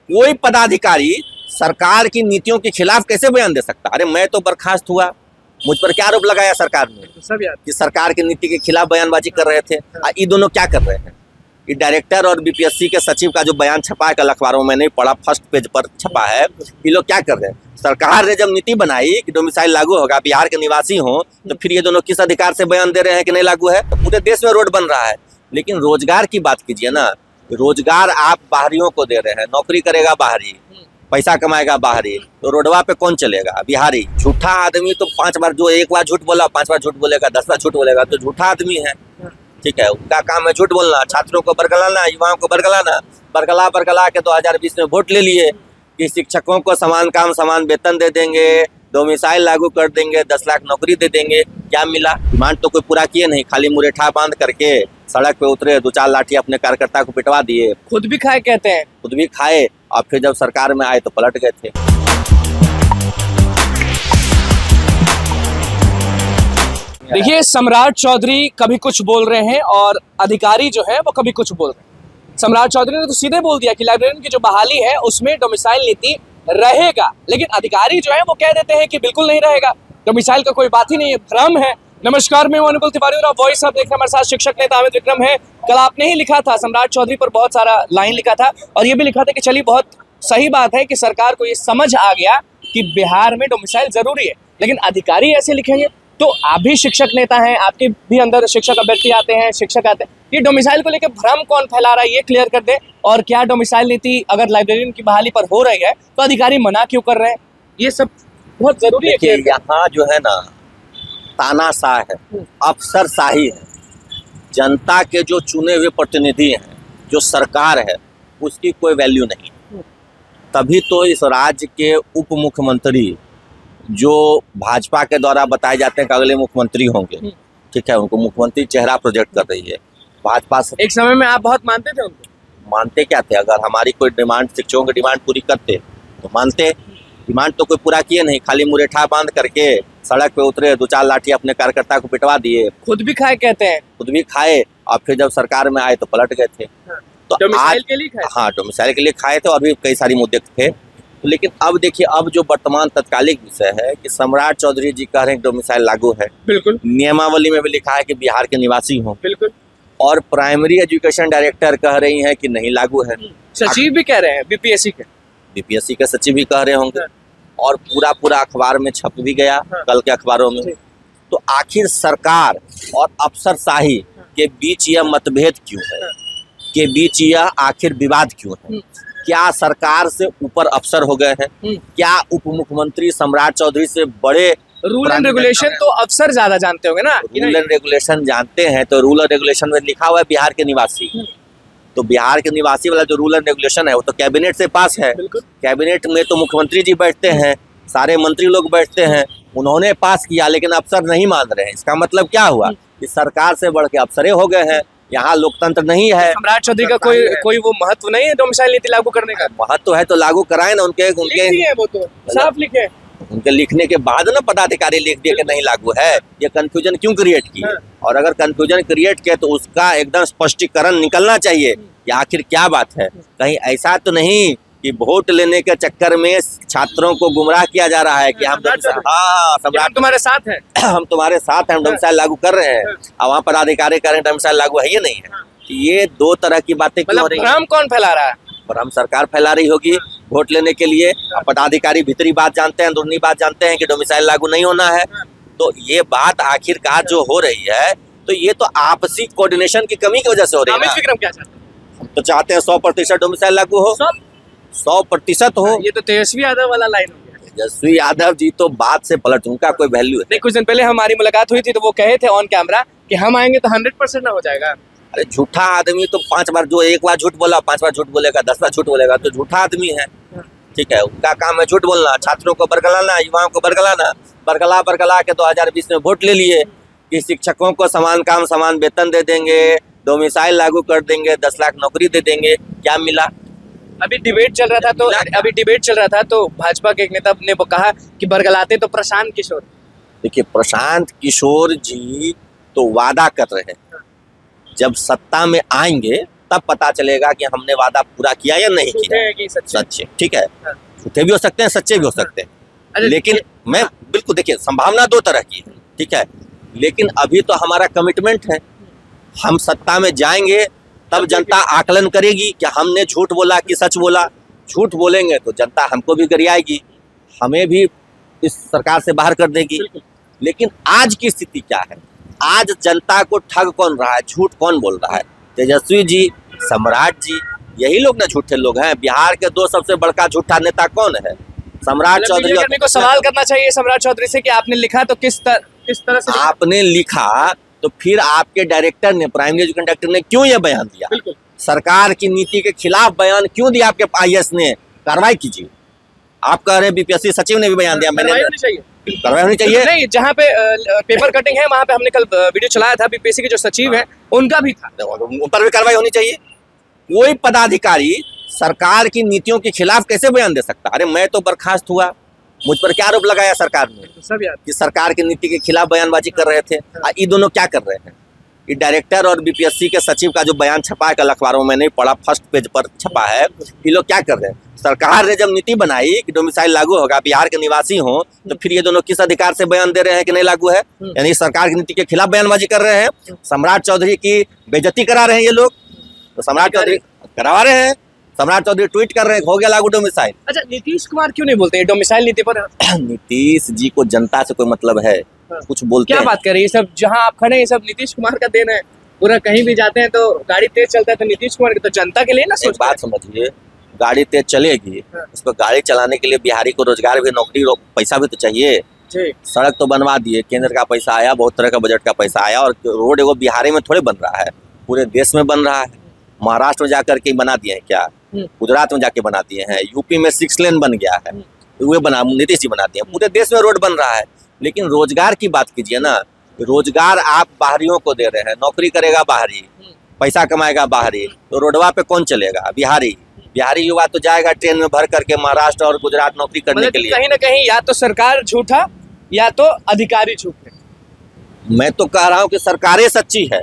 कोई पदाधिकारी सरकार की नीतियों के खिलाफ कैसे बयान दे सकता? अरे मैं तो बर्खास्त हुआ, मुझ पर क्या आरोप लगाया सरकार ने सब याद कि सरकार की नीति के खिलाफ बयानबाजी कर रहे थे। ये दोनों क्या कर रहे हैं? ये डायरेक्टर और बीपीएससी के सचिव का जो बयान छपा है कल अखबारों में, नहीं पढ़ा, फर्स्ट पेज पर छपा है। ये लोग क्या कर रहे हैं? सरकार ने जब नीति बनाई कि डोमिसाइल लागू होगा, बिहार के निवासी हो, तो फिर ये दोनों किस अधिकार से बयान दे रहे हैं कि नहीं लागू है? तो पूरे देश में रोड बन रहा है, लेकिन रोजगार की बात कीजिए ना। रोजगार आप बाहरियों को दे रहे हैं, नौकरी करेगा बाहरी, पैसा कमाएगा बाहरी, तो रोडवा पे कौन चलेगा? बिहारी। झूठा आदमी तो 5 बार, जो एक बार झूठ बोला 5 बार झूठ बोलेगा, 10 बार झूठ बोलेगा, तो झूठा आदमी है। ठीक है, उनका काम है झूठ बोलना, छात्रों को बरगलाना, युवाओं को बरगलाना। बरगला के 2020 में वोट ले लिए कि शिक्षकों को समान काम समान वेतन दे देंगे, डोमिसाइल लागू कर देंगे, 10 लाख नौकरी दे देंगे। क्या मिला? डिमांड तो कोई पूरा किए नहीं, खाली मुरेठा बांध करके सड़क पे उतरे, 2-4 लाठी अपने कार्यकर्ता को पिटवा दिए, खुद भी खाए कहते हैं। खुद भी खाए, और फिर जब सरकार में आए तो पलट गए थे। देखिए, सम्राट चौधरी कभी कुछ बोल रहे हैं और अधिकारी जो है वो कभी कुछ बोल रहे हैं। सम्राट चौधरी ने तो सीधे बोल दिया कि लाइब्रेरियन की जो बहाली है उसमें डोमिसाइल नीति रहेगा, लेकिन अधिकारी जो है वो कह देते हैं कि बिल्कुल नहीं रहेगा, डोमिसाइल का कोई बात ही नहीं है, भ्रम है। नमस्कार, मैं अनुकुल तिवारी और वॉइस आप देख रहे हैं। हमारे साथ शिक्षक नेता अमित विक्रम है। कल आपने ही लिखा था, सम्राट चौधरी पर बहुत सारा लाइन लिखा था और ये भी लिखा था कि चलिए बहुत सही बात है कि सरकार को ये समझ आ गया कि बिहार में डोमिसाइल जरूरी है, लेकिन अधिकारी ऐसे लिखेंगे। तो आप भी शिक्षक नेता हैं, आपके भी अंदर शिक्षक अभ्यर्थी आते हैं, शिक्षक आते हैं, ये डोमिसाइल को लेकर भ्रम कौन फैला रहा है, ये क्लियर कर दे। और क्या डोमिसाइल नीति अगर लाइब्रेरियन की बहाली पर हो रही है तो अधिकारी मना क्यों कर रहे हैं, ये सब बहुत जरूरी है। यहाँ जो है ना, तानाशाह है, अफसरशाही है। जनता के जो चुने हुए प्रतिनिधि हैं, जो सरकार है, उसकी कोई वैल्यू नहीं। तभी तो इस राज्य के उप मुख्यमंत्री जो भाजपा के द्वारा बताए जाते हैं कि अगले मुख्यमंत्री होंगे, ठीक है, उनको मुख्यमंत्री चेहरा प्रोजेक्ट कर रही है भाजपा से। एक समय में आप बहुत मानते थे उनको। मानते क्या थे? अगर हमारी कोई डिमांड, शिक्षकों की डिमांड पूरी करते तो मानते। डिमांड तो कोई पूरा किए नहीं, खाली मुरेठा बांध करके सड़क पे उतरे, 2-4 लाठी अपने कार्यकर्ता को पिटवा दिए, खुद भी खाए कहते हैं। खुद भी खाए, और फिर जब सरकार में आए तो पलट गए थे। तो डोमिसाइल के लिए खाए। हाँ, डोमिसाइल के लिए खाए थे और भी कई सारी मुद्दे थे। तो लेकिन अब देखिए, अब जो वर्तमान तत्कालिक विषय है कि सम्राट चौधरी जी कह रहे हैं कि डोमिसाइल लागू है, बिल्कुल। नियमावली में भी लिखा है कि बिहार के निवासी हों, बिल्कुल। और प्राइमरी एजुकेशन डायरेक्टर कह रही हैं कि नहीं लागू है। सचिव भी कह रहे हैं, बीपीएससी के सचिव भी कह रहे होंगे, और पूरा अखबार में छप भी गया कल के अखबारों में। तो आखिर सरकार और अफसरशाही के बीच यह मतभेद क्यों है, के बीच यह आखिर विवाद क्यों है? क्या सरकार से ऊपर अफसर हो गए हैं? क्या उप मुख्यमंत्री सम्राट चौधरी से बड़े? रूल एंड रेगुलेशन तो अफसर ज्यादा जानते होंगे ना। रूल एंड रेगुलेशन जानते हैं, तो रूल एंड रेगुलेशन में लिखा हुआ है बिहार के निवासी। तो बिहार के निवासी वाला जो रूल एंड रेगुलेशन है वो तो कैबिनेट से पास है। कैबिनेट में तो मुख्यमंत्री जी बैठते हैं, सारे मंत्री लोग बैठते हैं, उन्होंने पास किया, लेकिन अफसर नहीं मान रहे हैं। इसका मतलब क्या हुआ कि सरकार से बढ़ के अफसरे हो गए हैं। यहाँ लोकतंत्र नहीं है। सम्राट चौधरी का कोई वो महत्व नहीं है डोमिसाइल नीति लागू करने का? महत्व है तो लागू कराए ना। उनके वो तो साफ लिखे, उनके लिखने के बाद ना पदाधिकारी लिख दिए कि नहीं लागू है। ये कंफ्यूजन क्यों क्रिएट की? और अगर कंफ्यूजन क्रिएट किया तो उसका एकदम स्पष्टीकरण निकलना चाहिए कि आखिर क्या बात है। कहीं ऐसा तो नहीं कि वोट लेने के चक्कर में छात्रों को गुमराह किया जा रहा है कि हम सम्राट तुम्हारे साथ है, हम तुम्हारे साथ हैं, हम डोमिसाइल लागू कर रहे हैं, और वहाँ पदाधिकारी कह रहे हैं डोमिसाइल लागू है, ये नहीं है। ये दो तरह की बातें क्यों हो रही है? भ्रम कौन फैला रहा है? भ्रम सरकार फैला रही होगी वोट लेने के लिए। पदाधिकारी भीतरी बात जानते हैं, अंदरूनी बात जानते हैं कि डोमिसाइल लागू नहीं होना है। तो ये बात आखिरकार जो हो रही है, तो ये तो आपसी कोऑर्डिनेशन की कमी की वजह से हो रही है। विक्रम क्या चाहते हैं? हम तो चाहते हैं 100% डोमिसाइल लागू हो, 100% हो। ये तो तेजस्वी यादव वाला लाइन हो गया। तेजस्वी यादव जी तो बात से पलट, उनका कोई वैल्यू है। कुछ दिन पहले हमारी मुलाकात हुई थी तो वो कहे थे ऑन कैमरा कि हम आएंगे तो 100% ना हो जाएगा। अरे झूठा आदमी तो 5 बार, जो एक बार झूठ बोला 5 बार झूठ बोलेगा, 10 बार झूठ बोलेगा, तो झूठा आदमी है। ठीक है, उनका काम है झूठ बोलना, छात्रों को बरगलाना, युवाओं को बरगलाना। बरगला के 2020 में वोट ले लिए कि शिक्षकों को समान काम समान वेतन दे देंगे, डोमिसाइल लागू कर देंगे, 10 लाख नौकरी दे देंगे। क्या मिला? अभी डिबेट चल रहा था तो भाजपा के एक नेता ने वो कहा कि बरगलाते तो प्रशांत किशोर। देखिए, प्रशांत किशोर जी तो वादा कर रहे हैं, जब सत्ता में आएंगे तब पता चलेगा कि हमने वादा पूरा किया या नहीं झूठे किया। हैं कि सच्चे? सच्चे, ठीक है, हाँ। झूठे भी हो सकते हैं, सच्चे भी हो सकते हैं, अरे लेकिन मैं बिल्कुल, देखिए संभावना दो तरह की है, ठीक है, लेकिन अभी तो हमारा कमिटमेंट है, हम सत्ता में जाएंगे तब जनता आकलन करेगी कि हमने झूठ बोला कि सच बोला। झूठ बोलेंगे तो जनता हमको भी गरियाएगी, हमें भी इस सरकार से बाहर कर देगी। लेकिन आज की स्थिति क्या है, आज जनता को ठग कौन रहा है, झूठ कौन बोल रहा है? तेजस्वी जी, सम्राट जी, यही लोग ना झूठे लोग हैं। बिहार के दो सबसे बड़का झूठा नेता कौन है? सम्राट चौधरी। मेरे को सवाल करना चाहिए सम्राट चौधरी से कि आपने लिखा तो किस तरह से लिखा? आपने लिखा तो फिर आपके डायरेक्टर ने, प्राइमरी एजुकेशन डायरेक्टर ने क्यों ये बयान दिया? बिल्कुल। सरकार की नीति के खिलाफ बयान क्यों दिया आपके आईएएस ने? कार्रवाई कीजिए। आप कह रहे हैं बीपीएससी सचिव ने भी बयान दिया, मैंने, कार्रवाई होनी चाहिए। कार्रवाई होनी चाहिए। नहीं, जहाँ पे पेपर कटिंग है वहाँ पे हमने कल वीडियो चलाया था, बीपीएससी के जो सचिव हैं उनका भी था, उन पर भी कार्रवाई होनी चाहिए। कोई पदाधिकारी सरकार की नीतियों के खिलाफ कैसे बयान दे सकता? अरे मैं तो बर्खास्त हुआ, मुझ पर क्या आरोप लगाया सरकार ने सब याद। कि सरकार की नीति के खिलाफ बयानबाजी कर रहे थे। ये दोनों क्या कर रहे हैं? ये डायरेक्टर और बीपीएससी के सचिव का जो बयान छपा है, कल अखबारों में नहीं पढ़ा, फर्स्ट पेज पर छपा है, ये लोग क्या कर रहे हैं? सरकार ने जब नीति बनाई कि डोमिसाइल लागू होगा, बिहार के निवासी हो, तो फिर ये दोनों किस अधिकार से बयान दे रहे हैं कि नहीं लागू है? यानी सरकार की नीति के खिलाफ बयानबाजी कर रहे हैं। सम्राट चौधरी की बेइज्जती करा रहे हैं ये लोग, तो सम्राट चौधरी करवा रहे हैं। सम्राट चौधरी ट्वीट कर रहे हैं, हो गया लागू डोमिसाइल। अच्छा, नीतीश कुमार क्यों नहीं बोलते डोमिसाइल नीति पर? नीतीश जी को जनता से कोई मतलब है? कुछ बोलते क्या हैं? बात कर रही है? सब जहाँ आप खड़े हैं ये सब नीतीश कुमार का देन है। पूरा कहीं भी जाते हैं तो गाड़ी तेज चलता है तो नीतीश कुमार की, तो जनता के लिए ना एक सोच। बात समझिए, गाड़ी तेज चलेगी, उस पर गाड़ी चलाने के लिए बिहारी को रोजगार भी, नौकरी, पैसा भी तो चाहिए। सड़क तो बनवा दिए, केंद्र का पैसा आया, बहुत तरह का बजट का पैसा आया, और रोड एगो बिहारी में थोड़े बन रहा है, पूरे देश में बन रहा है। महाराष्ट्र में जाकर के बना दिए हैं क्या? गुजरात में जाके बना दिए हैं, यूपी में 6 लेन बन गया है, वे बना, नीतीश जी बना दिए। पूरे देश में रोड बन रहा है। लेकिन रोजगार की बात कीजिए ना, रोजगार आप बाहरियों को दे रहे हैं, नौकरी करेगा बाहरी, पैसा कमाएगा बाहरी, तो रोडवा पे कौन चलेगा? बिहारी। बिहारी युवा तो जाएगा ट्रेन में भर करके महाराष्ट्र और गुजरात नौकरी करने के लिए। कहीं ना कहीं या तो सरकार झूठा या तो अधिकारी झूठे। मैं तो कह रहा हूँ कि सरकारें सच्ची है,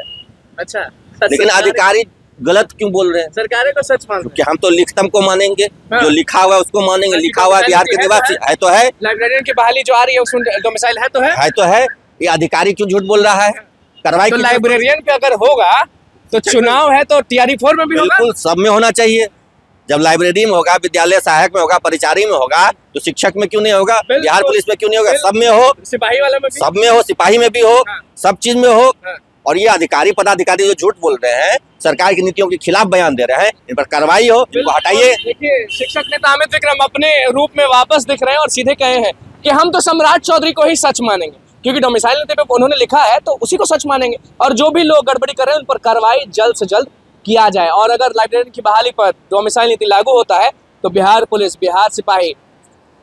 अच्छा, लेकिन अधिकारी गलत क्यों बोल रहे हैं? सरकारें को सच मान, कि हम तो लिखतम को मानेंगे, जो लिखा हुआ है उसको मानेंगे। लिखा हुआ है बिहार के निवासी है तो है, लाइब्रेरियन की बहाली जो आ रही है उसमें डोमिसाइल है तो है। ये अधिकारी क्यों झूठ बोल रहा है? कार्रवाई तो कीजिए। लाइब्रेरियन पे अगर होगा तो चुनाव है तो टीआरई 4 में भी होगा। बिल्कुल, सब में होना चाहिए। जब लाइब्रेरी में होगा, विद्यालय सहायक में होगा, परिचारी में होगा, तो शिक्षक में क्यों नहीं होगा? बिहार पुलिस में क्यों नहीं होगा? सब में हो, सिपाही वाला में भी, सब में हो, सिपाही में भी हो, सब चीज में हो। हाँ। और ये अधिकारी पदाधिकारी जो झूठ बोल रहे हैं, सरकार की नीतियों के खिलाफ बयान दे रहे हैं, इन पर कार्रवाई हो, इनको हटाइए। देखिए, शिक्षक नेता अमित विक्रम अपने रूप में वापस दिख रहे हैं और सीधे कहे हैं कि हम तो सम्राट चौधरी को ही सच मानेंगे, क्योंकि डोमिसाइल नीति पे उन्होंने लिखा है तो उसी को सच मानेंगे, और जो भी लोग गड़बड़ी कर रहे हैं उन पर कार्रवाई जल्द से जल्द किया जाए। और अगर लाइब्रेरियन की बहाली पर डोमिसाइल नीति लागू होता है तो बिहार पुलिस, बिहार सिपाही,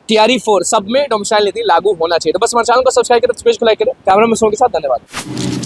टीआरई 4 सब में डोमिसाइल नीति लागू होना चाहिए। तो बस हमारे चैनल को सब्सक्राइब करें, पेज को लाइक करें। कैमरा में के साथ धन्यवाद।